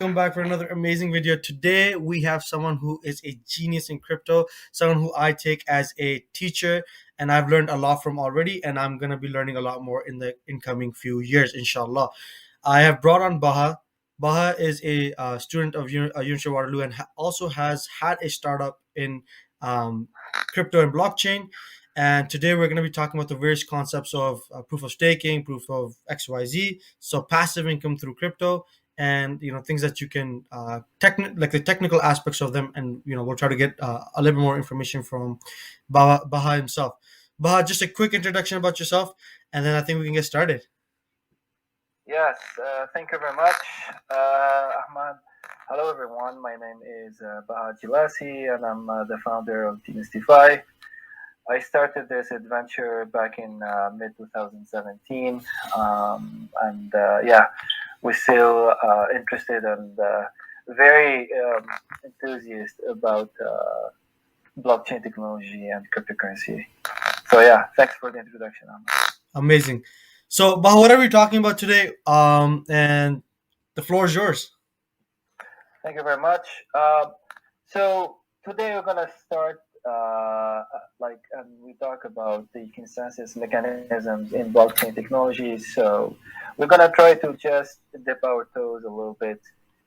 Welcome back for another amazing video. Today we have someone who is a genius in crypto, someone who I take as a teacher, and I've learned a lot from already, and I'm gonna be learning a lot more in the incoming few years, inshallah. I have brought on Baha. Baha is a student of University of Waterloo and also has had a startup in um, crypto and blockchain. And today we're going to be talking about the various concepts of proof of staking, proof of XYZ, so passive income through crypto, and things that you can like the technical aspects of them, and we'll try to get a little bit more information from Baha himself. Baha, just a quick introduction about yourself, and then I think we can get started. Yes, thank you very much, Ahmad. Hello, everyone. My name is Baha Jilasi, and I'm the founder of Demystify. I started this adventure back in mid 2017, and yeah, we're still interested and very enthusiastic about blockchain technology and cryptocurrency. So yeah, thanks for the introduction, Ahmad. Amazing. So, Baha, what are we talking about today? And the floor is yours. Thank you very much. So today we're gonna start and we talk about the consensus mechanisms in blockchain technology. So we're gonna try to just dip our toes a little bit,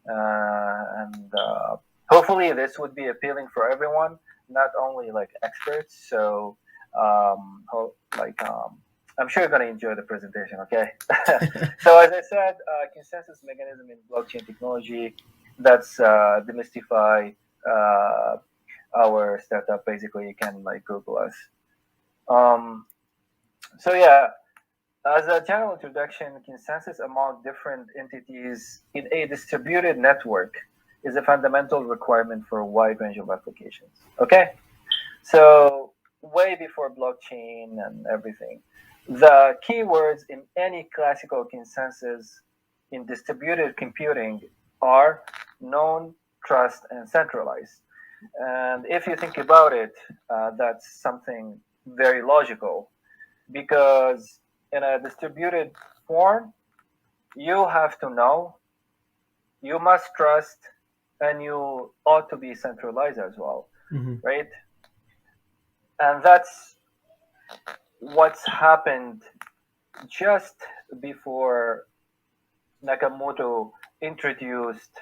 and hopefully this would be appealing for everyone, not only like experts. So I'm sure you're gonna enjoy the presentation. Okay. So as I said, consensus mechanism in blockchain technology. That's Demystify, our startup. Basically, you can like Google us. Um, so yeah, as a general introduction, consensus among different entities in a distributed network is a fundamental requirement for a wide range of applications. Okay, so way before blockchain and everything, the keywords in any classical consensus in distributed computing are known, trust, and centralized. And if you think about it, that's something very logical because in a distributed form, you have to know, you must trust, and you ought to be centralized as well, right? And that's what's happened just before Nakamoto introduced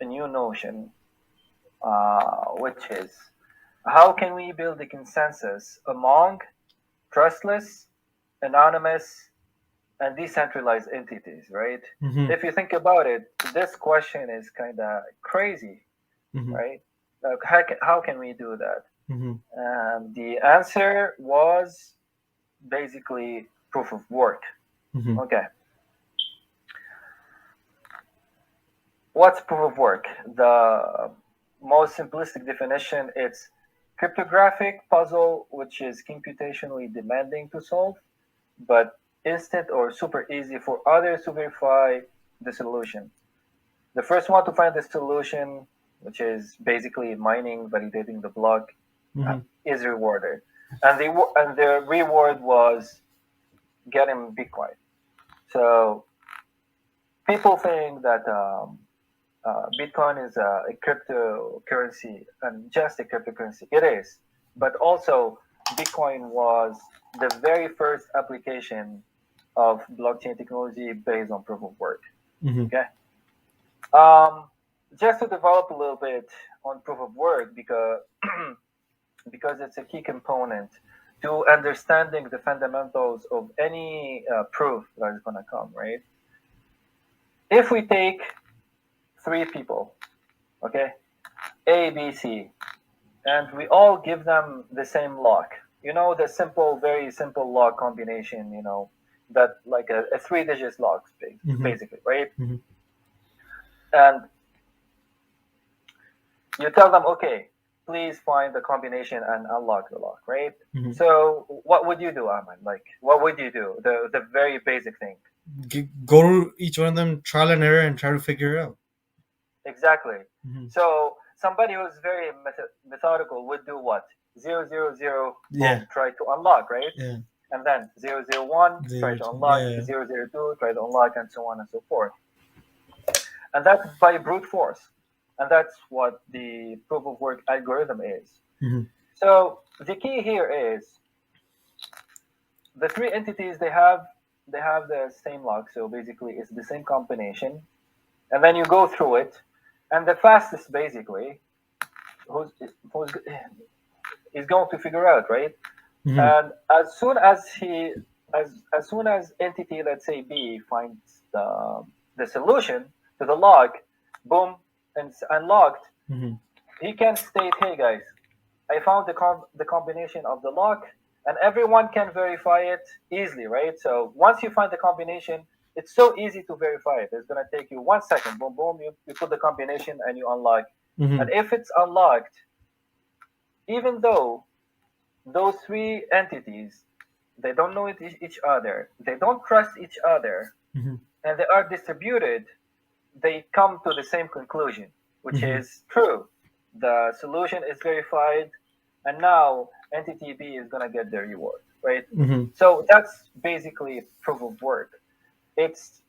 a new notion, which is how can we build a consensus among trustless, anonymous, and decentralized entities, right? If you think about it, this question is kind of crazy, right? How can we do that? And the answer was basically proof of work. Okay. What's proof of work? The most simplistic definition, it's cryptographic puzzle which is computationally demanding to solve, but instant or super easy for others to verify the solution. The first one to find the solution, which is basically mining, validating the block, is rewarded. And the reward was getting Bitcoin. So people think that Bitcoin is a cryptocurrency and just a cryptocurrency. It is, but also Bitcoin was the very first application of blockchain technology based on proof of work. Okay. Just to develop a little bit on proof of work because because it's a key component to understanding the fundamentals of any proof that is going to come, right? If we take three people, okay, A, B, C, and we all give them the same lock. You know, the simple, very simple lock combination, that like a three-digit lock, basically, right? And you tell them, okay, please find the combination and unlock the lock, right? So what would you do, Ahmed? Like, what would you do? The very basic thing. Go to each one of them, trial and error, and try to figure it out. Exactly. So somebody who's very methodical would do what? 000, boom, try to unlock, right? Yeah. And then 001, try to unlock, 002, try to unlock, and so on and so forth. and that's by brute force, and that's what the proof of work algorithm is. Mm-hmm. So the key here is the three entities they have the same lock, so basically it's the same combination, and then you go through it, and the fastest basically who's is going to figure out, right? Mm-hmm. And as soon as entity, let's say B, finds the solution to the lock, boom, and it's unlocked, Mm-hmm. he can state, hey guys, I found the combination of the lock, and everyone can verify it easily, right? So once you find the combination, it's so easy to verify it. It's gonna take you 1 second. Boom, boom. You put the combination and you unlock. Mm-hmm. And if it's unlocked, even though those three entities, they don't know each other, they don't trust each other, Mm-hmm. and they are distributed, they come to the same conclusion, which Mm-hmm. is true. The solution is verified, and now entity B is going to get their reward, right? Mm-hmm. So that's basically proof of work. It's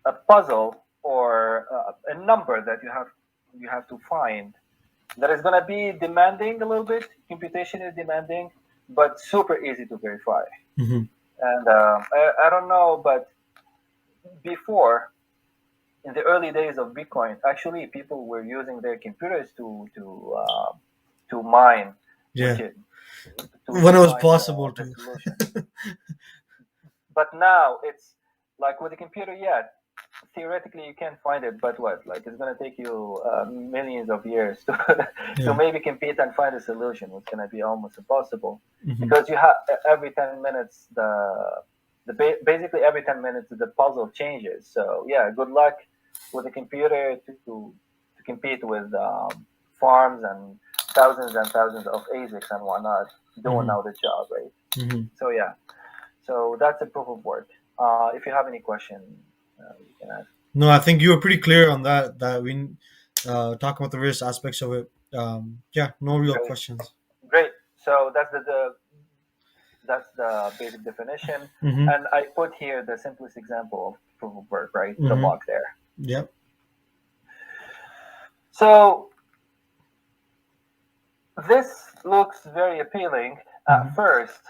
a puzzle or a number that you have to find that is going to be demanding a little bit. Computation is demanding, but super easy to verify. Mm-hmm. And I don't know, but before, in the early days of Bitcoin, actually people were using their computers to mine, which Yeah. is When to it was find possible the to. solution. But now it's like with the computer, yeah, theoretically you can find it, but what? Like it's gonna take you millions of years to to Yeah. maybe compete and find a solution, which is gonna be almost impossible Mm-hmm. because you have every 10 minutes basically every 10 minutes the puzzle changes. So yeah, good luck with the computer to compete with farms and thousands of ASICs and whatnot doing Mm-hmm. now the job, right? Mm-hmm. So yeah, so that's a proof of work. If you have any question, you can ask. No, I think you were pretty clear on that. That we talk about the various aspects of it. Yeah, no real Great, questions. great. So that's the basic definition, Mm-hmm. and I put here the simplest example of proof of work, right? The Mm-hmm. block there. Yep. So this looks very appealing at Mm-hmm. first,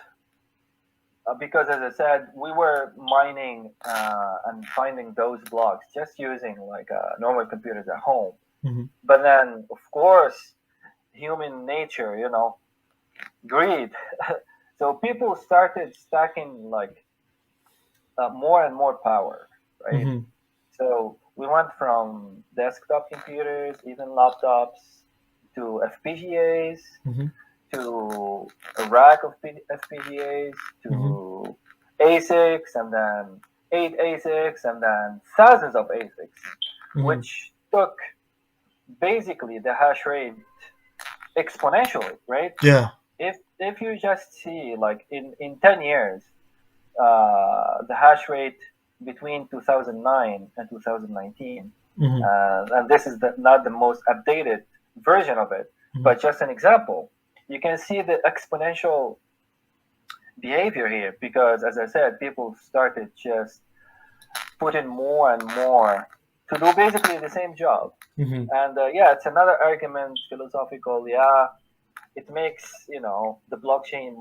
because as I said, we were mining and finding those blocks just using like normal computers at home. Mm-hmm. But then, of course, human nature, greed. So people started stacking like more and more power, right? Mm-hmm. So we went from desktop computers, even laptops, to FPGAs, Mm-hmm. to a rack of FPGAs, Mm-hmm. to ASICs, and then 8 ASICs, and then thousands of ASICs, Mm-hmm. which took basically the hash rate exponentially, right? Yeah. If you just see like in 10 years, the hash rate between 2009 and 2019, Mm-hmm. and this is not the most updated version of it, Mm-hmm. but just an example, you can see the exponential behavior here because, as I said, people started just putting more and more to do basically the same job. Mm-hmm. And yeah, it's another argument, philosophical. Yeah, it makes the blockchain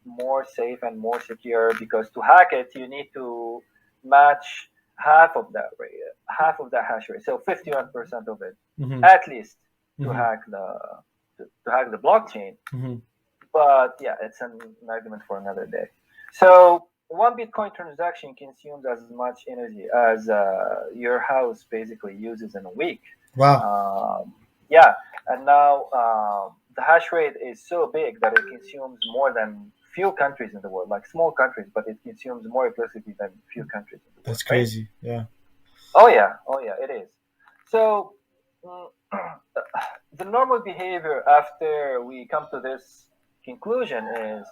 more safe and more secure because to hack it you need to match half of that hash rate, so 51% of it Mm-hmm. at least to Mm-hmm. hack the blockchain. Mm-hmm. But yeah, it's an argument for another day. So one Bitcoin transaction consumes as much energy as your house basically uses in a week. Wow. Yeah, and now the hash rate is so big that it consumes more than few countries in the world, like small countries, but it consumes more electricity than few countries in the world, That's right? crazy. Yeah. Oh yeah, it is. So mm, the normal behavior after we come to this conclusion is,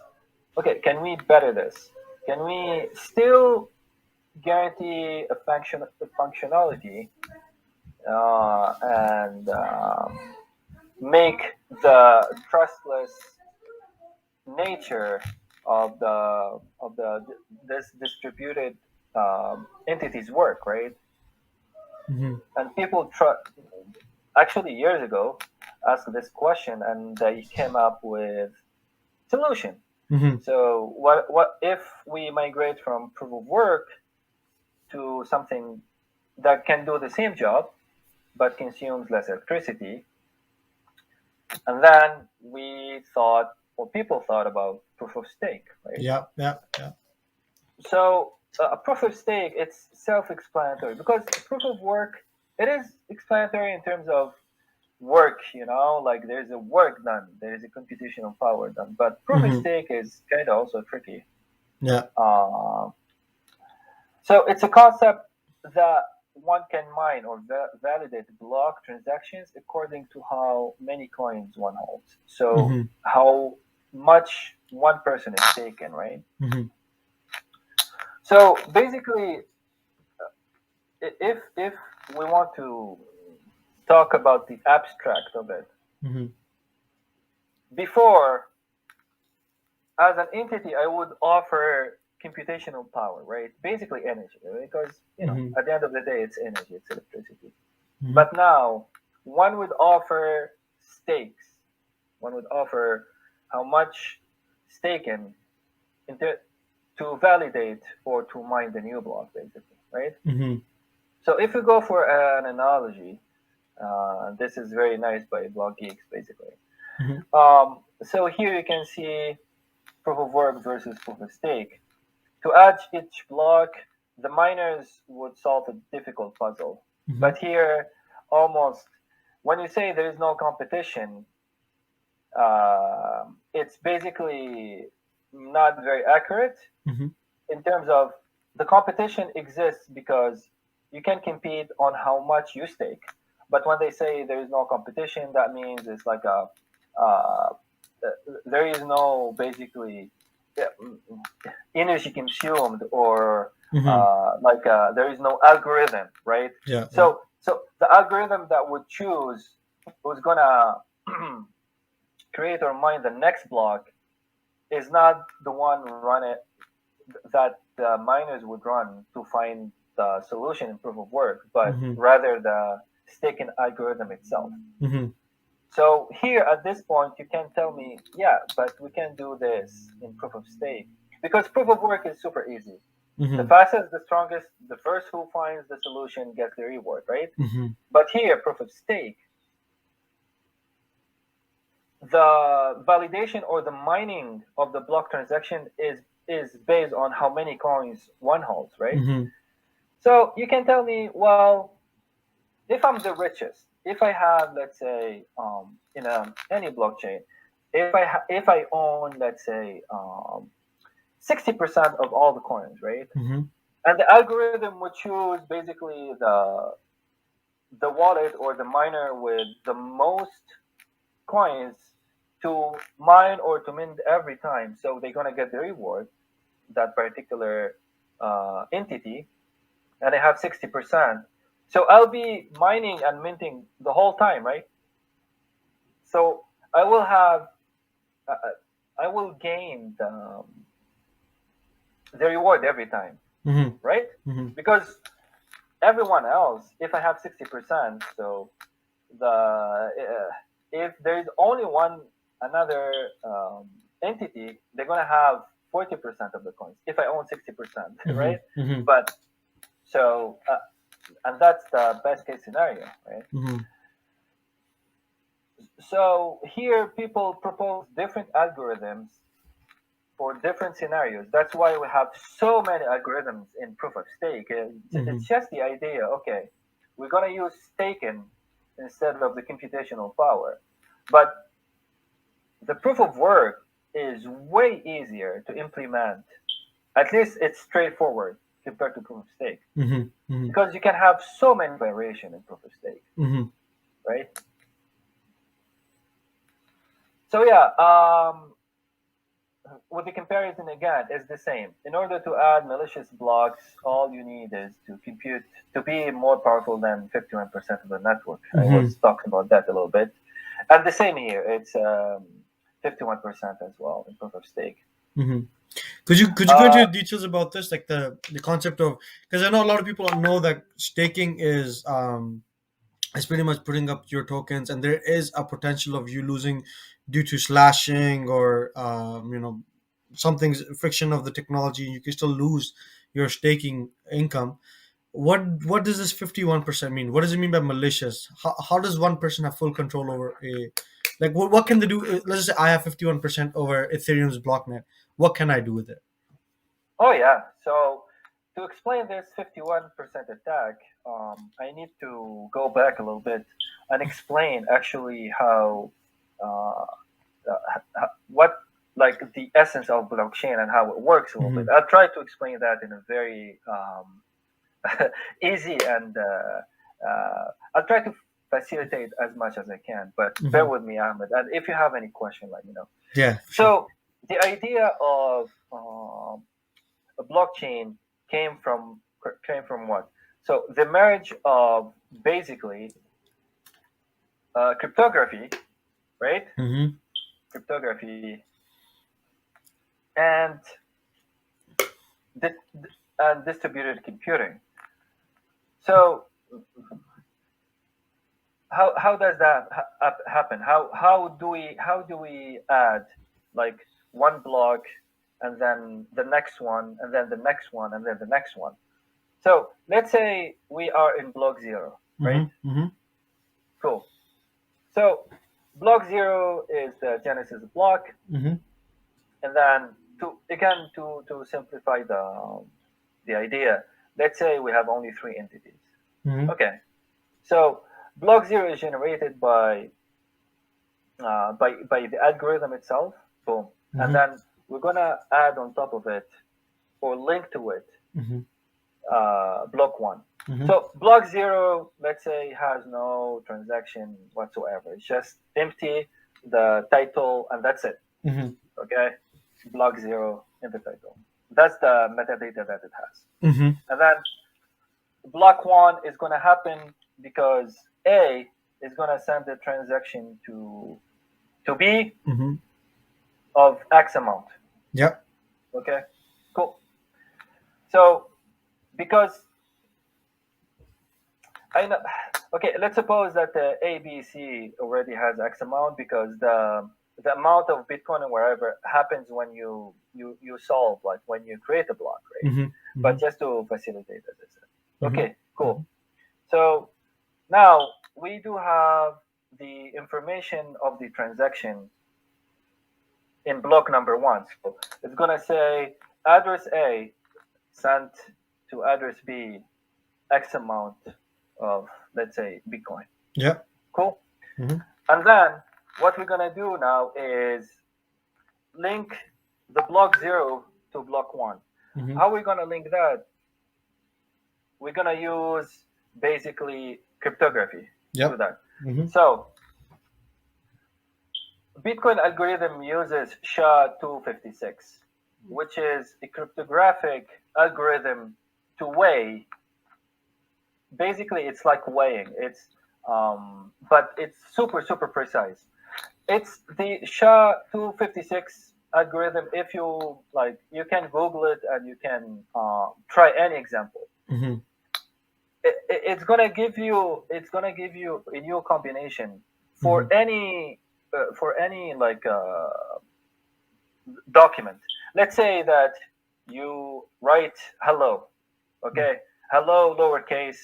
okay, can we better this? Can we still guarantee a functionality and make the trustless nature of the this distributed entities work, right? Mm-hmm. And people actually years ago asked this question, and they came up with solution. Mm-hmm. So what if we migrate from proof of work to something that can do the same job but consumes less electricity? And then we thought, or people thought about proof of stake, right? Yeah. Yeah. Yeah. So a proof of stake, it's self-explanatory, because proof of work, it is explanatory in terms of work, like there's a work done, there's a computational power done. But proof of Mm-hmm. stake is kind of also tricky. Yeah. Uh, so it's a concept that one can mine or validate block transactions according to how many coins one holds. So Mm-hmm. how much one person is taken, right? Mm-hmm. So basically, if we want to talk about the abstract of it, Mm-hmm. before, as an entity, I would offer computational power, right? Basically energy, right? Because Mm-hmm. at the end of the day, it's energy, it's electricity. Mm-hmm. But now, one would offer stakes. One would offer how much staken into, to validate or to mine the new block, basically, right? Mm-hmm. So if we go for an analogy, this is very nice by Block Geeks, basically. Mm-hmm. So here you can see proof of work versus proof of stake. To add each block, the miners would solve a difficult puzzle. Mm-hmm. But here, almost, when you say there is no competition, it's basically not very accurate Mm-hmm. in terms of the competition exists because you can compete on how much you stake. But when they say there is no competition, that means it's like uh, there is no basically energy consumed, or Mm-hmm. there is no algorithm, right? Yeah. Yeah. So the algorithm that would choose who's gonna create or mine the next block is not the one run it that the miners would run to find the solution in proof of work, but Mm-hmm. rather the staking algorithm itself. Mm-hmm. So here at this point, you can tell me, yeah, but we can do this in proof of stake, because proof of work is super easy. The Mm-hmm. fastest, the strongest, the first who finds the solution gets the reward, right? Mm-hmm. But here, proof of stake, the validation or the mining of the block transaction is based on how many coins one holds, right? Mm-hmm. So you can tell me, well, if I'm the richest, if I have, let's say, in any blockchain, if I own, let's say, 60% of all the coins, right? Mm-hmm. And the algorithm would choose basically the wallet or the miner with the most coins to mine or to mint every time. So they're gonna get the reward, that particular entity, and I have 60%. So I'll be mining and minting the whole time, right? So I will have, I will gain the reward every time, Mm-hmm. right? Mm-hmm. Because everyone else, if I have 60%, so if there is only one another entity, they're gonna have 40% of the coins. If I own 60%, Mm-hmm. right? Mm-hmm. But so and that's the best case scenario, right? Mm-hmm. So here people propose different algorithms for different scenarios. That's why we have so many algorithms in proof of stake. Mm-hmm. It's just the idea, okay, we're going to use staking instead of the computational power. But the proof of work is way easier to implement. At least it's straightforward compared to proof of stake, Mm-hmm. Mm-hmm. because you can have so many variations in proof of stake, Mm-hmm. right? So yeah, with the comparison again, is the same. In order to add malicious blocks, all you need is to compute to be more powerful than 51% of the network. I Mm-hmm. was talking about that a little bit. And the same here, it's 51% as well in proof of stake. Mm-hmm. Could you go into details about this, like the concept of, because I know a lot of people know that staking is pretty much putting up your tokens, and there is a potential of you losing due to slashing or something's friction of the technology. You can still lose your staking income. What does this 51% mean? What does it mean by malicious? How does one person have full control over a, like what can they do? Let's just say I have 51% over Ethereum's blocknet. What can I do with it? Oh yeah. So to explain this 51% attack, I need to go back a little bit and explain actually how what like the essence of blockchain and how it works a little bit. Hmm. I'll try to explain that in a very easy and I'll try to facilitate as much as I can. But bear Hmm. with me, Ahmed. And if you have any question, let me know. Yeah, sure. So the idea of a blockchain came from what? So the marriage of basically cryptography, right? Hmm. Cryptography and di- and distributed computing. So how does that happen? How do we add like one block and then the next one and then the next one and then the next one? So let's say we are in block zero, right? Hmm. Hmm. Cool. So block zero is the Genesis block, Hmm. and then to simplify the idea, let's say we have only three entities. Hmm. Okay. So block zero is generated by the algorithm itself. Boom. And Hmm. then we're gonna add on top of it or link to it Hmm. block one. Hmm. So block zero, let's say, has no transaction whatsoever. It's just empty, the title, and that's it. Hmm. Okay, block zero in the title. That's the metadata that it has. Hmm. And then block one is going to happen because A is going to send the transaction to B Hmm. of X amount. Yeah. Okay, cool. So because I know, okay, let's suppose that the ABC already has X amount because the amount of Bitcoin or wherever happens when you solve, like when you create a block, right? Hmm. But Hmm. just to facilitate, as I said. Hmm. Okay, cool. So now we do have the information of the transaction in block number one. So it's gonna say address A sent to address B X amount of, let's say, Bitcoin. Yeah. Cool. Hmm. And then what we're gonna do now is link the block zero to block one. Hmm. How are we gonna link that? We're gonna use basically cryptography to do Yep. that. Hmm. So Bitcoin algorithm uses SHA-256, which is a cryptographic algorithm to weigh. Basically, it's like weighing. But it's super precise. It's the SHA-256 algorithm. If you like, you can Google it and you can try any example. Hmm. It's gonna give you. It's gonna give you a new combination Hmm. for any like document. Let's say that you write hello, okay? Hello, lowercase.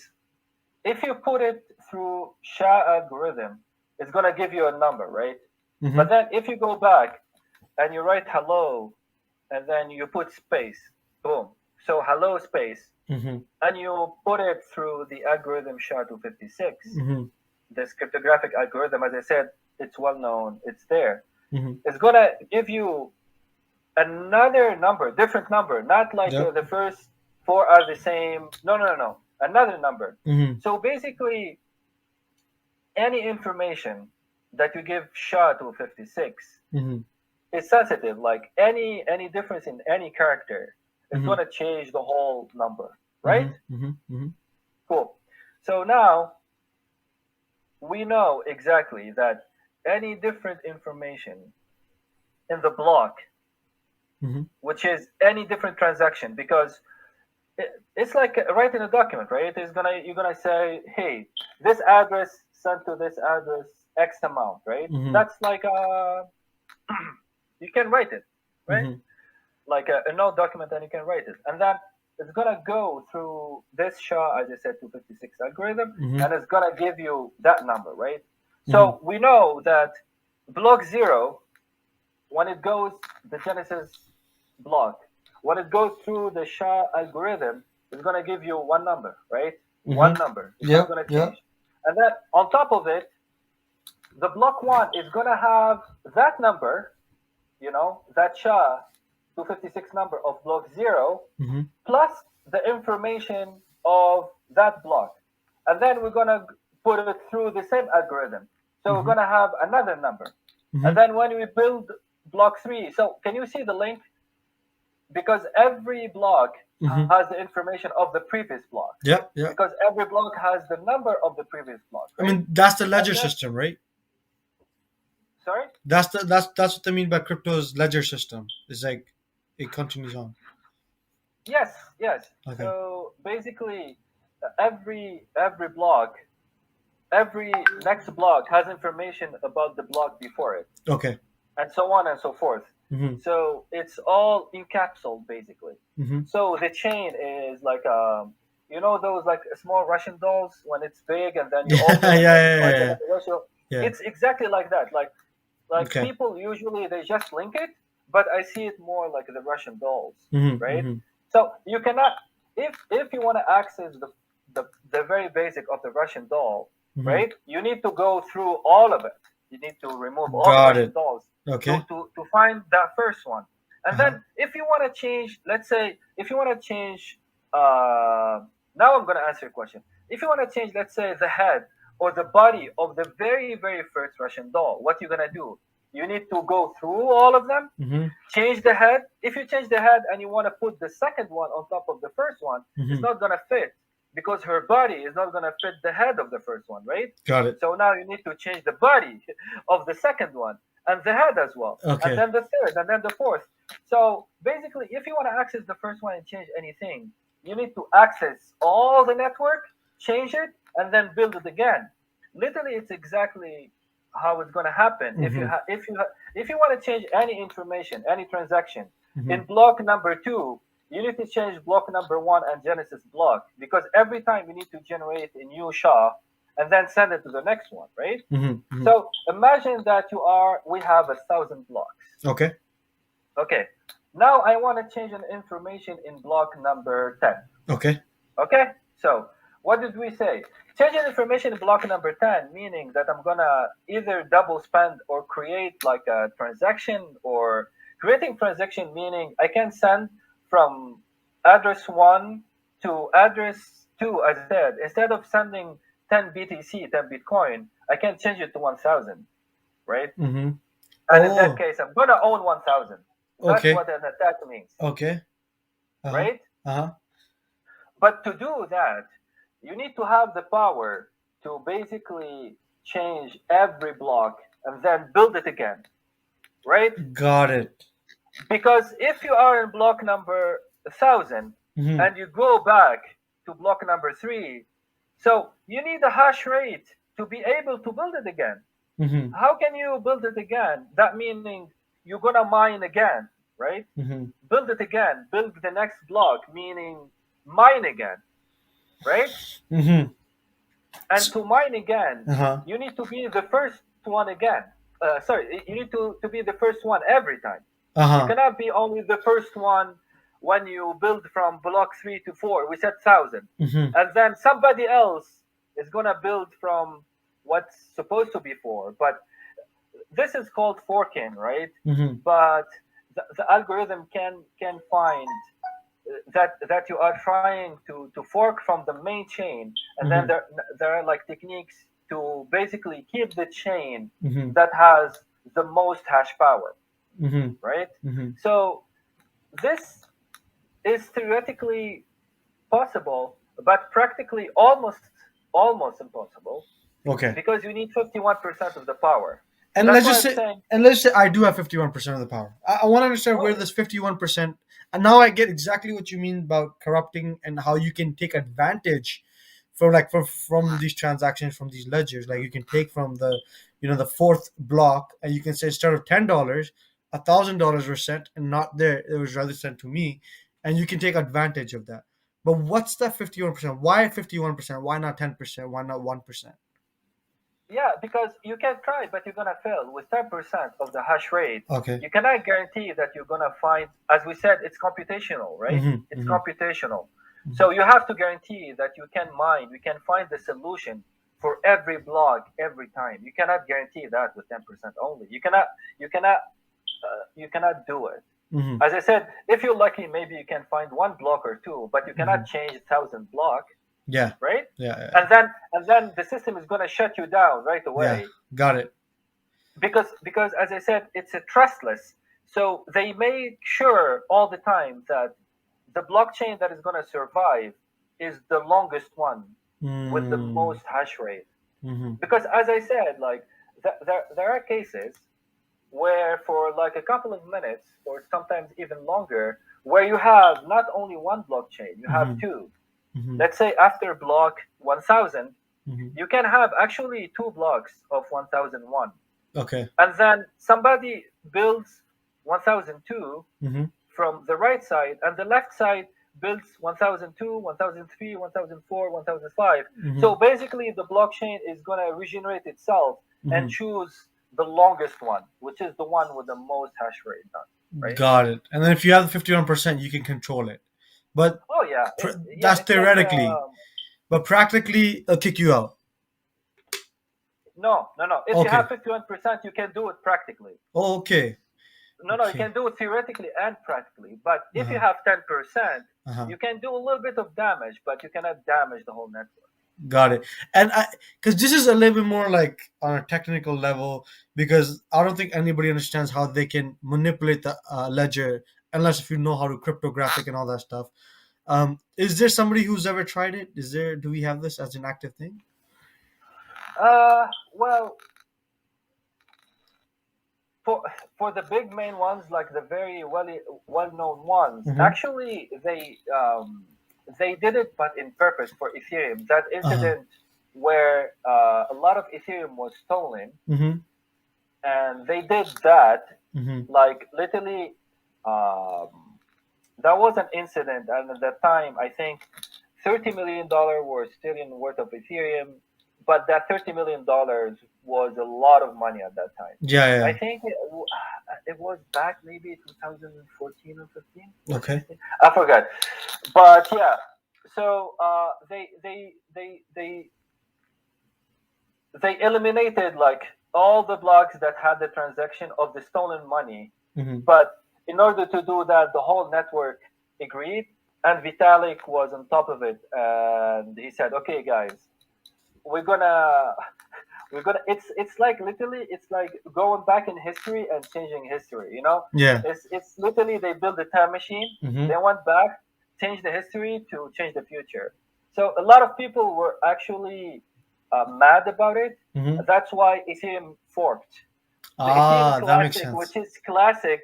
If you put it through SHA algorithm, it's gonna give you a number, right? Hmm. But then if you go back and you write hello and then you put space, boom. So hello space, Hmm. and you put it through the algorithm SHA-256. Hmm. This cryptographic algorithm, as I said, it's well known, it's there. Hmm. It's gonna give you another number, different number, not like Yep. the first four are the same. No. Another number. Hmm. So basically, any information that you give SHA-256 Hmm. is sensitive. Like any difference in any character is Hmm. gonna change the whole number, right? Hmm. Hmm. Hmm. Cool. So now we know exactly that any different information in the block Mm-hmm. which is any different transaction, because it's like writing a document, right? You're gonna say, hey, this address sent to this address X amount, right? Mm-hmm. That's like you can write it, right? Mm-hmm. Like a note document, and you can write it, and then it's gonna go through this SHA, as I said, 256 algorithm, Mm-hmm. and it's gonna give you that number, right? Mm-hmm. So we know that block zero, when it goes the Genesis block, when it goes through the SHA algorithm, it's gonna give you one number, right? Mm-hmm. One number. It's not Yep. gonna Yep. change. And then on top of it, the block one is gonna have that number, that SHA 256 number of block zero, Mm-hmm. plus the information of that block. And then we're gonna put it through the same algorithm. So we're Mm-hmm. gonna have another number. Mm-hmm. And then when we build block three, so can you see the link? Because every block Mm-hmm. has the information of the previous block. Yep. Yep. Because every block has the number of the previous block, I right? mean, that's the ledger And then, system, right? sorry? That's what I mean by crypto's ledger system. It's like it continues on. Yes, yes. Okay. So basically, every block, every next block has information about the block before it, Okay. and so on and so forth. Mm-hmm. So it's all encapsulated basically. Mm-hmm. So the chain is like those like small Russian dolls when it's big and then you Yeah. open Yeah. and then Yeah. it's like Yeah. a Russian. Yeah. It's exactly like that. Like Okay. people usually they just link it, but I see it more like the Russian dolls, Mm-hmm. right? Mm-hmm. So you cannot, if you want to access the very basic of the Russian doll, Mm-hmm. right? You need to go through all of it. You need to remove all the Got Russian it. dolls Okay. to find that first one. And Uh-huh. then if you want to change, let's say, if you want to change, now I'm going to answer your question. If you want to change, let's say, the head or the body of the very, very first Russian doll, what you're going to do? You need to go through all of them, Mm-hmm. change the head. If you change the head and you want to put the second one on top of the first one, Mm-hmm. it's not going to fit because her body is not going to fit the head of the first one, right? Got it. So now you need to change the body of the second one and the head as well. Okay. And then the third and then the fourth. So basically, if you want to access the first one and change anything, you need to access all the network, change it, and then build it again. Literally, it's exactly how it's going to happen. Mm-hmm. If you want to change any information, any transaction Mm-hmm. in block number 2, you need to change block number 1 and Genesis block, because every time you need to generate a new SHA and then send it to the next one, right? Mm-hmm. Mm-hmm. So imagine that we have 1,000 blocks. Okay. Okay. Now I want to change an information in block number 10. Okay. Okay. So what did we say? Changing information in block number 10, meaning that I'm gonna either double spend or create like a transaction, or creating transaction, meaning I can send from address 1 to address 2, as I said. Instead of sending 10 BTC, 10 Bitcoin, I can change it to 1,000, right? Mm-hmm. And in that Oh. case, I'm gonna own 1,000. That's Okay. what an attack means, Okay. Uh-huh. right? Uh-huh. But to do that, you need to have the power to basically change every block and then build it again, right? Got it. Because if you are in block number 1,000 Mm-hmm. and you go back to block number 3, so you need a hash rate to be able to build it again. Mm-hmm. How can you build it again? That meaning you're gonna mine again, right? Mm-hmm. Build it again, build the next block, meaning mine again, right? Mm-hmm. And to mine again, Uh-huh. you need to be the first one again. You need to be the first one every time. You Uh-huh. cannot be only the first one when you build from block 3 to 4. We said 1,000. Mm-hmm. And then somebody else is going to build from what's supposed to be 4. But this is called forking, right? Mm-hmm. But the algorithm can find that you are trying to fork from the main chain, and then there are like techniques to basically keep the chain Mm-hmm. that has the most hash power, Mm-hmm. right? Mm-hmm. So this is theoretically possible, but practically almost impossible, Okay. because you need 51% of the power. And That's let's why just I'm say, saying. I do have 51% of the power. I want to understand where Oh, this 51%, and now I get exactly what you mean about corrupting and how you can take advantage from these transactions, from these ledgers. Like you can take from the fourth block, and you can say instead of $10, $1,000 were sent and not there. It was rather sent to me, and you can take advantage of that. But what's that 51%? Why 51%? Why not 10%? Why not 1%? yeah, because you can try, but you're gonna fail. With 10% of the hash rate, Okay. you cannot guarantee that you're gonna find. As we said, it's computational, right? Mm-hmm, It's mm-hmm, computational. So you have to guarantee that you can mine. We can find the solution for every block every time. You cannot guarantee that with 10% only. You cannot. You cannot. You cannot do it. mm-hmm, As I said, if you're lucky, maybe you can find one block or two, but you mm-hmm. cannot change 1,000 block, Yeah, right? yeah, yeah, And then the system is gonna shut you down right yeah. away Got it. because as I said, it's a trustless. So they make sure all the time that the blockchain that is gonna survive is the longest one with the Mm, most hash rate. mm-hmm, Because as I said, like there are cases where for like a couple of minutes or sometimes even longer, where you have not only one blockchain, you have mm-hmm, two. mm-hmm, Let's say after block 1000, mm-hmm. you can have actually two blocks of 1001. Okay. And then somebody builds 1002 Mm-hmm, from the right side, and the left side builds 1002, 1003, 1004, 1005. mm-hmm, So basically, the blockchain is going to regenerate itself and mm-hmm. choose the longest one, which is the one with the most hash rate done, right? Got it. And then if you have the 51%, you can control it. But Oh yeah, yeah, that's it's like theoretically. But practically, it'll kick you out. no, no, no. If you have Okay. 51%, you can do it practically. Oh, okay. No, no, you Okay. can do it theoretically and practically. But if you Uh-huh. have 10%, Uh-huh. you can do a little bit of damage, but you cannot damage the whole network. Got it. And because this is a little bit more like on a technical level, because I don't think anybody understands how they can manipulate the ledger unless if you know how to cryptographic and all that stuff. Is there somebody who's ever tried it? Do we have this as an active thing? Well, for for the big main ones, like the very well known ones, Mm-hmm. actually they did it, but in purpose for Ethereum. That Uh-huh. incident where a lot of Ethereum was stolen, Mm-hmm. and they did that Mm-hmm. like literally. Um, that was an incident, and at that time, I think $30 million was still in worth of Ethereum, but that $30 million was a lot of money at that time. Yeah, I yeah. think it was back maybe 2014 or 15 or Okay. 16. I forgot, but yeah. So they eliminated like all the blocks that had the transaction of the stolen money, Mm-hmm. but in order to do that, the whole network agreed, and Vitalik was on top of it, and he said, "Okay, guys, we're gonna we're gonna." It's like literally, it's like going back in history and changing history. You know, Yeah. it's literally they built a time machine, Mm-hmm. they went back, changed the history to change the future. So a lot of people were actually mad about it. Mm-hmm. That's why Ethereum forked. The Ethereum Ah, that makes Classic, which sense. is classic,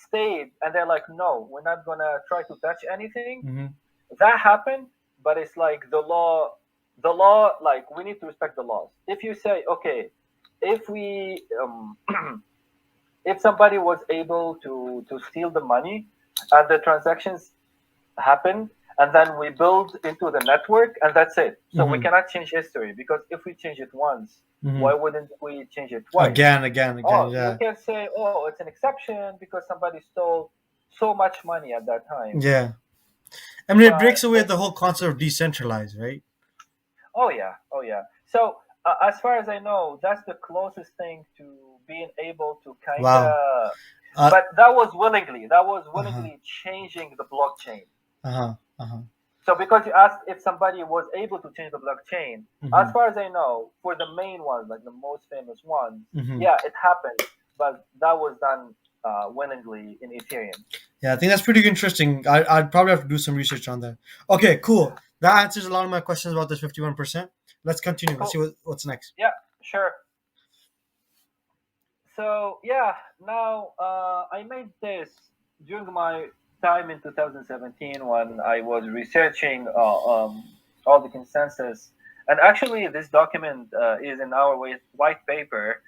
stayed, and they're like, no, we're not gonna try to touch anything. Mm-hmm. That happened, but it's like the law, like we need to respect the laws. If you say, okay, if we, if somebody was able to steal the money, and the transactions happened, and then we build into the network, and that's it. So we Mm-hmm. cannot change history, because if we change it once, Mm-hmm. why wouldn't we change it twice? Again. Oh, you Yeah. can say, oh, it's an exception because somebody stole so much money at that time. Yeah. I mean, it breaks away But the whole concept of decentralized, right? oh yeah, oh yeah. So as far as I know, that's the closest thing to being able to kind Wow. of. Uh. But that was willingly. That was Uh-huh. willingly changing the blockchain. Uh-huh. Uh-huh. So because you asked if somebody was able to change the blockchain, Mm-hmm. as far as I know, for the main ones, like the most famous ones, Mm-hmm. yeah, it happened, but that was done willingly in Ethereum. Yeah, I think that's pretty interesting. I'd probably have to do some research on that. Okay, cool. That answers a lot of my questions about this 51%. Let's continue. Let's see Cool. what's next. Yeah, sure. So yeah, now I made this during my time in 2017 when I was researching all the consensus. And actually, this document is in our white paper,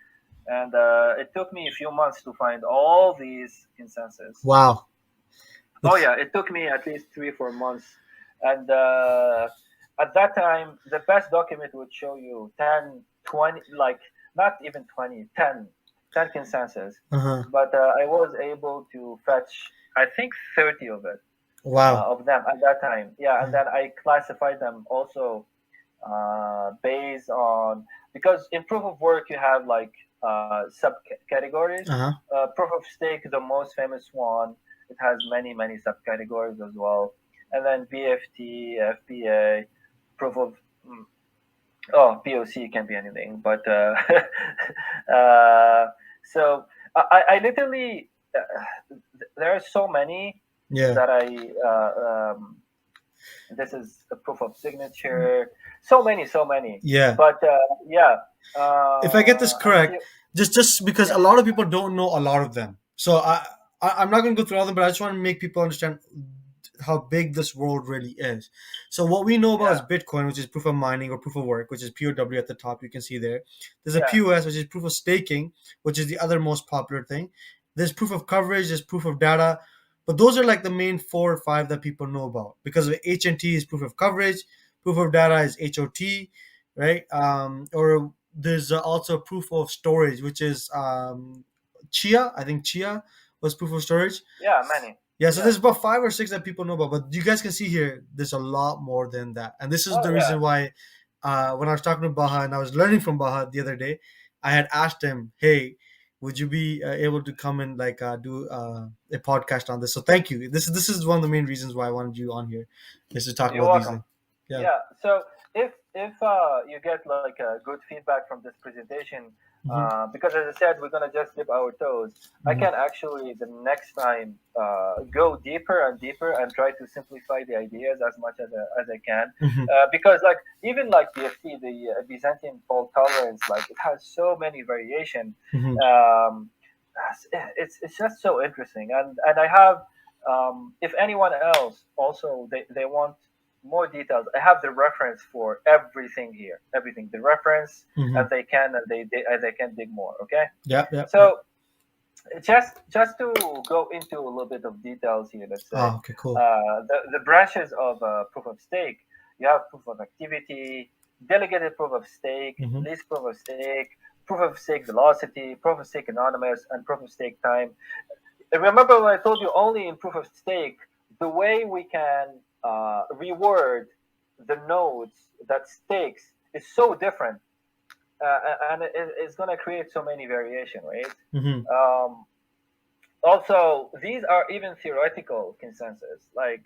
and it took me a few months to find all these consensus. Wow. Oh It's yeah, it took me at least 3 4 months, and at that time, the best document would show you 10, 20, like not even 20, 10 consensus, uh-huh. but I was able to fetch, I think, 30 of it, Wow. of them at that time. Yeah, and then I classified them also based on, because in proof of work you have like subcategories. Uh-huh. Proof of stake, the most famous one, it has many subcategories as well. And then BFT, FPA, proof of POC can be anything, but uh, so I literally there are so many Yeah. that this is a proof of signature. So many. Yeah. But yeah, If I get this correct, until just because yeah, a lot of people don't know a lot of them, so I'm not going to go through all of them, but I just want to make people understand how big this world really is. So what we know about is yeah, Bitcoin, which is proof of mining or proof of work, which is POW at the top. You can see there. There's a yeah, POS, which is proof of staking, which is the other most popular thing. There's proof of coverage. There's proof of data. But those are like the main 4 or 5 that people know about, because of HNT is proof of coverage, proof of data is HOT, right? Or there's also proof of storage, which is Chia. I think Chia was proof of storage. yeah, many, Yeah, so yeah, there's about 5 or 6 that people know about, but you guys can see here, there's a lot more than that. And this is oh the yeah, reason why, when I was talking to Baha and I was learning from Baha the other day, I had asked him, "Hey, would you be able to come and like do a podcast on this?" So thank you. This is one of the main reasons why I wanted you on here, is to talk you're about these welcome. things. Yeah. Yeah. So if you get like a good feedback from this presentation, Hmm. because as I said, we're gonna just dip our toes. I Hmm. can actually the next time go deeper and deeper and try to simplify the ideas as much as I can. Hmm. Because like even like BFT, the Byzantine fault tolerance, like it has so many variation. Hmm. Um, it's just so interesting, and I have if anyone else also they want more details. I have the reference for everything here, everything, the reference, Hmm. and they can dig more. Okay, Yeah. Yeah. Yeah. so just to go into a little bit of details here, let's say Oh, okay. Cool. the branches of proof of stake. You have proof of activity, delegated proof of stake, Hmm. least proof of stake, proof of stake velocity, proof of stake anonymous, and proof of stake time. Remember when I told you only in proof of stake, the way we can reward the nodes that stakes is so different, and it's going to create so many variation, right? Hmm. Um, Also, these are even theoretical consensus, like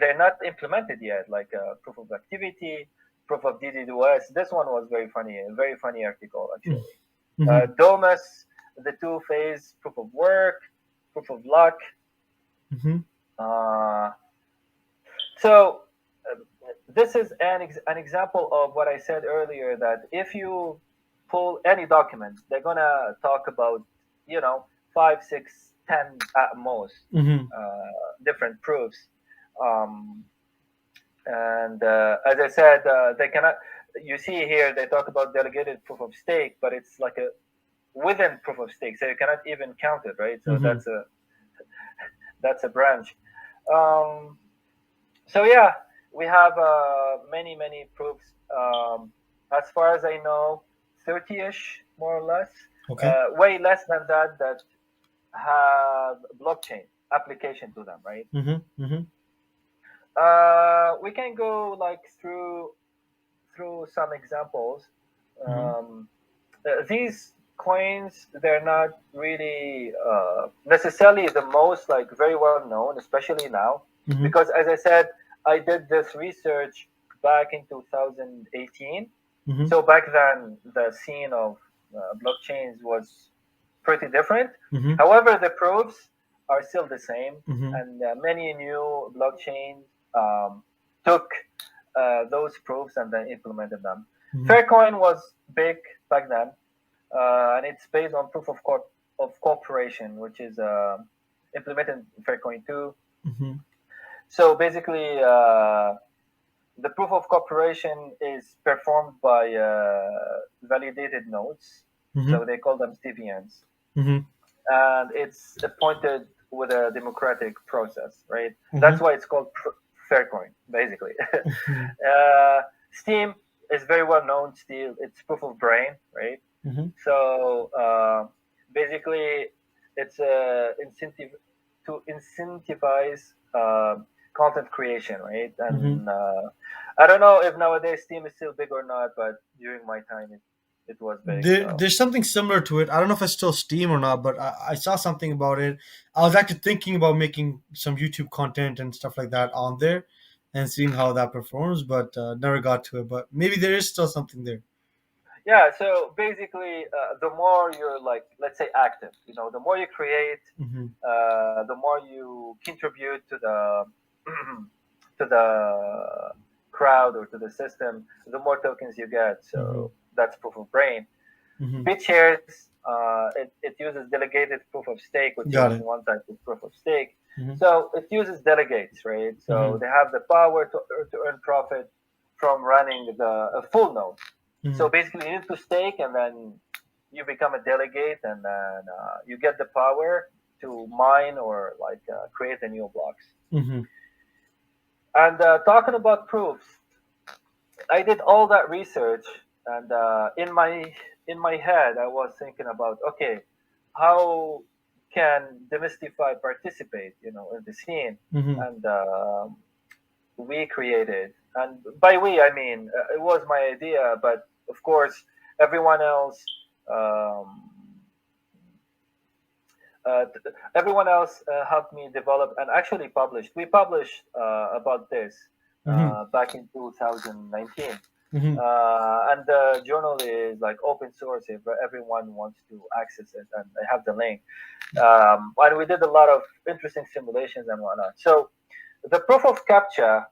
they're not implemented yet, like proof of activity, proof of DDoS. This one was a very funny article actually. Hmm. Domus, the two-phase proof of work, proof of luck. Hmm. Uh, so this is an example of what I said earlier, that if you pull any document, they're gonna talk about, you know, 5 6 10 at most Hmm. different proofs. Um, and as I said, they cannot. You see here they talk about delegated proof of stake, but it's like a within proof of stake, so you cannot even count it, right? So Hmm. that's a branch. Um, so yeah, we have many proofs. As far as I know, 30ish more or less. Okay. Way less than that have blockchain application to them, right? Hmm. Hmm. We can go like through some examples. Hmm. Um, these coins, they're not really necessarily the most like very well known, especially now, Hmm. because as I said, I did this research back in 2018. Hmm. So back then the scene of blockchains was pretty different. Hmm. However, the proofs are still the same, Hmm. and many new blockchains took those proofs and then implemented them. Hmm. Faircoin was big back then. and it's based on proof of cooperation, which is implemented in Faircoin 2. Mm-hmm. So basically, the proof of cooperation is performed by validated nodes. Mm-hmm. So they call them CVNs. Mm-hmm. And it's appointed with a democratic process, right? Mm-hmm. That's why it's called Faircoin, basically. Mm-hmm. Steam is very well known still. It's proof of brain, right? Mm-hmm. So basically, it's a incentive to incentivize content creation, right? Mm-hmm. And I don't know if nowadays Steam is still big or not, but during my time, it was big. So There's something similar to it. I don't know if it's still Steam or not, but I saw something about it. I was actually thinking about making some YouTube content and stuff like that on there and seeing how that performs, but never got to it. But maybe there is still something there. yeah, so basically, the more you're like, let's say, active, the more you create, Mm-hmm. the more you contribute to the to the crowd or to the system, the more tokens you get. Mm-hmm. So that's proof of brain. Mm-hmm. BitShares, it uses delegated proof of stake, which Got is it. one type of proof of stake. Mm-hmm. So it uses delegates, right? So Mm-hmm. they have the power to earn profit from running a full node. Mm-hmm. So basically, you need to stake, and then you become a delegate, and then you get the power to mine or like create a new blocks. Mm-hmm. And talking about proofs, I did all that research, and in my head, I was thinking about, okay, how can Demystify participate, in the scene, Mm-hmm. and we created, and by we I mean it was my idea, but of course everyone else, um, everyone else helped me develop and actually published. We published about this Mm-hmm. back in 2019. Mm-hmm. And the journal is like open source if everyone wants to access it, and I have the link. And we did a lot of interesting simulations and whatnot. So the proof of captcha,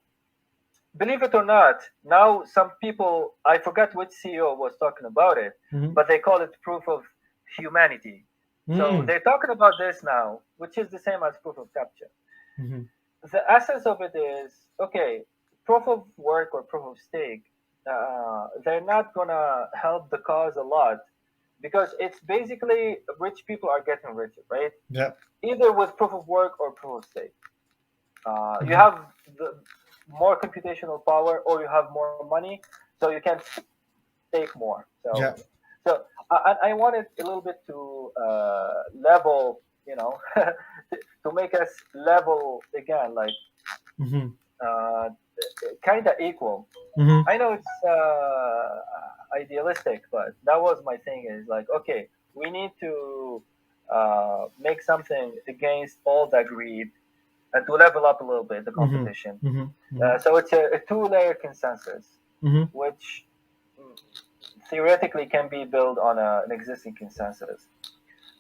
believe it or not, now some people, I forgot which CEO was talking about it, Mm-hmm. but they call it proof of humanity. So they're talking about this now, which is the same as proof of captcha. Mm-hmm. The essence of it is, okay, proof of work or proof of stake, they're not gonna help the cause a lot, because it's basically rich people are getting richer, right? Yep. Either with proof of work or proof of stake. You Mm-hmm. have the more computational power, or you have more money, so you can stake more. So, Yeah. I wanted a little bit to level, to make us level again, like Mm-hmm. uh, kind of equal. Mm-hmm. I know it's idealistic, but that was my thing. Is like, okay, we need to make something against all that greed and to level up a little bit the Mm-hmm. competition. Mm-hmm. So it's a two-layer consensus, Mm-hmm. which theoretically can be built on an existing consensus.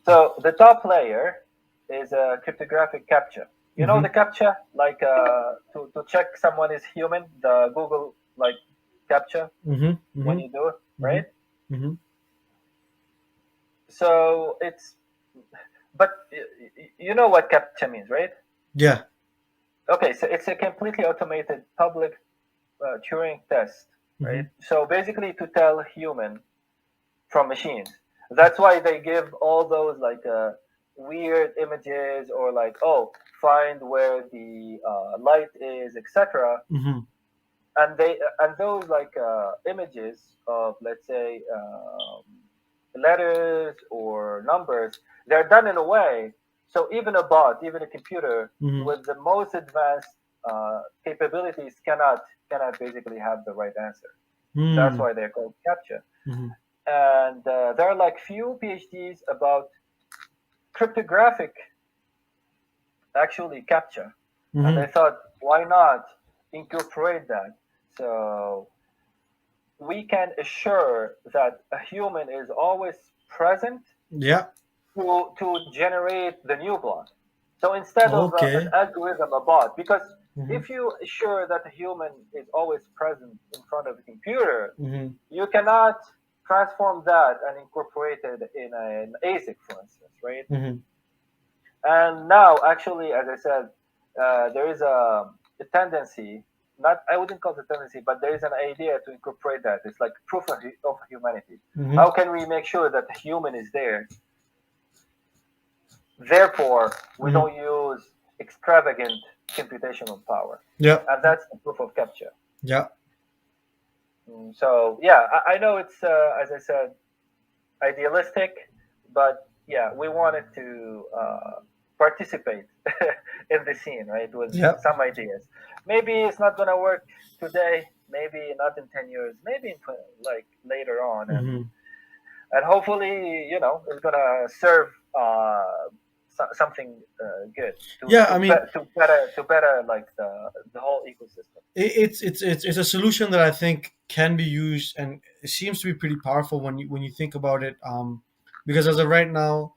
So the top layer is a cryptographic captcha. You know Mm-hmm. the captcha, like to check someone is human, the Google like captcha Mm-hmm. when Mm-hmm. you do it, Mm-hmm. right? Mm-hmm. So but you know what captcha means, right? Yeah. Okay, so it's a completely automated public Turing test, Mm-hmm. right? So basically, to tell human from machines. That's why they give all those like weird images, or like, oh, find where the light is, etc. Mm-hmm. And those like images of, let's say, letters or numbers, they're done in a way so even a bot, even a computer Mm-hmm. with the most advanced capabilities cannot basically have the right answer. That's Mm-hmm. why they're called captcha. Mm-hmm. And there are like few PhDs about cryptographic actually captcha, and Mm-hmm. I thought, why not incorporate that, so we can assure that a human is always present Yeah. to generate the new block. So instead of an Okay. algorithm, a bot, because Mm-hmm. if you assure that a human is always present in front of a computer, Mm-hmm. you cannot transform that and incorporate it in an ASIC, for instance, right? Mm-hmm. And now, actually, as I said, there is a tendency. Not, I wouldn't call it a tendency, but there is an idea to incorporate that. It's like proof of humanity. Mm-hmm. How can we make sure that the human is there? Therefore, we Mm-hmm. don't use extravagant computational power, Yeah. and that's the proof of captcha. Yeah. So yeah, I know it's as I said, idealistic, but yeah, we wanted to participate in the scene, right? With Yeah. some ideas. Maybe it's not gonna work today. Maybe not in 10 years. Maybe in like later on, Mm-hmm. and hopefully, it's gonna serve something good Yeah. I mean, to better like the whole ecosystem. it's a solution that I think can be used, and it seems to be pretty powerful when you think about it. Because as of right now,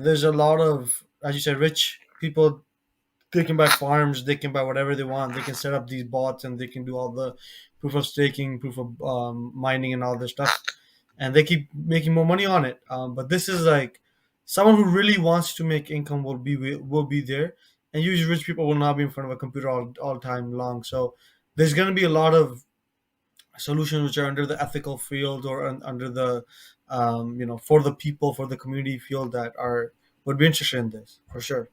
there's a lot of, as you said, rich people. They can buy farms, they can buy whatever they want, they can set up these bots, and they can do all the proof of staking, proof of mining, and all this stuff, and they keep making more money on it. But this is like someone who really wants to make income will be there, and usually rich people will not be in front of a computer all time long. So there's going to be a lot of solutions which are under the ethical field, or under the for the people, for the community field, that are would be interested in this for sure.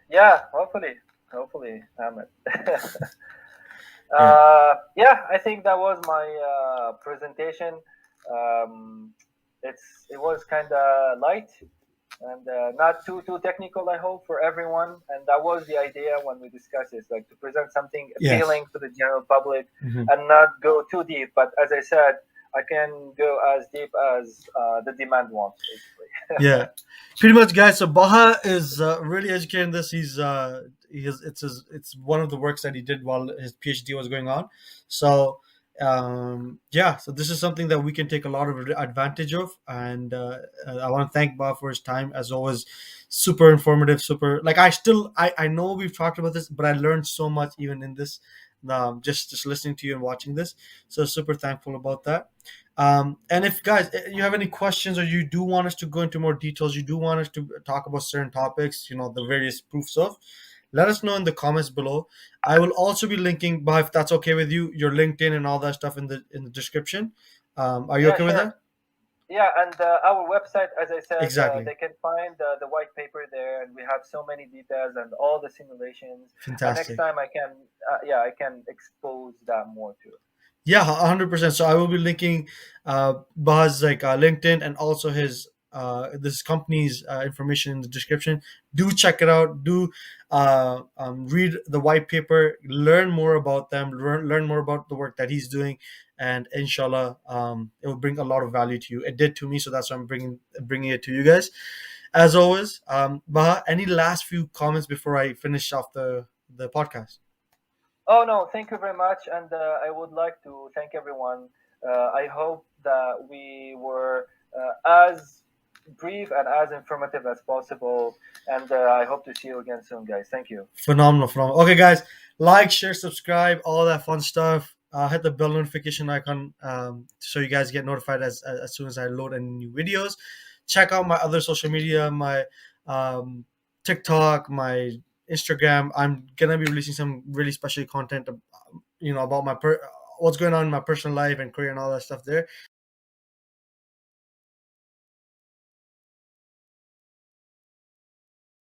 Yeah, hopefully, Ahmed. Yeah. Yeah, I think that was my presentation. Um, it was kind of light and not too technical, I hope, for everyone. And that was the idea when we discussed this, like to present something Yes. appealing to the general public Hmm. and not go too deep. But as I said, I can go as deep as the demand wants, basically. Yeah, pretty much, guys. So Baha is really educated in this. It's one of the works that he did while his PhD was going on. So yeah, so this is something that we can take a lot of advantage of, and I want to thank Baha for his time, as always. Super informative, super, like, I know we've talked about this, but I learned so much even in this, just listening to you and watching this. So super thankful about that. And if, guys, you have any questions, or you do want us to go into more details, you do want us to talk about certain topics, the various proofs of, let us know in the comments below. I will also be linking, but if that's okay with you, your LinkedIn and all that stuff in the description. Are you Yeah, okay with sure. that? Yeah, and our website, as I said, Exactly. they can find the white paper there, and we have so many details and all the simulations. And next Fantastic. time I can expose that more too. Yeah, 100%. So I will be linking Bah's like LinkedIn, and also his this company's information in the description. Do check it out. Do read the white paper. Learn more about them. Learn more about the work that he's doing, and inshallah, it will bring a lot of value to you. It did to me, so that's why I'm bringing it to you guys. As always, Baha, any last few comments before I finish off the podcast? Oh no, thank you very much, and I would like to thank everyone. I hope that we were as brief and as informative as possible, and I hope to see you again soon, guys. Thank you. Phenomenal, phenomenal. Okay, guys, like, share, subscribe, all that fun stuff. Hit the bell notification icon, so you guys get notified as soon as I load any new videos. Check out my other social media, my um, TikTok, my Instagram. I'm gonna be releasing some really special content, about my what's going on in my personal life and career and all that stuff there.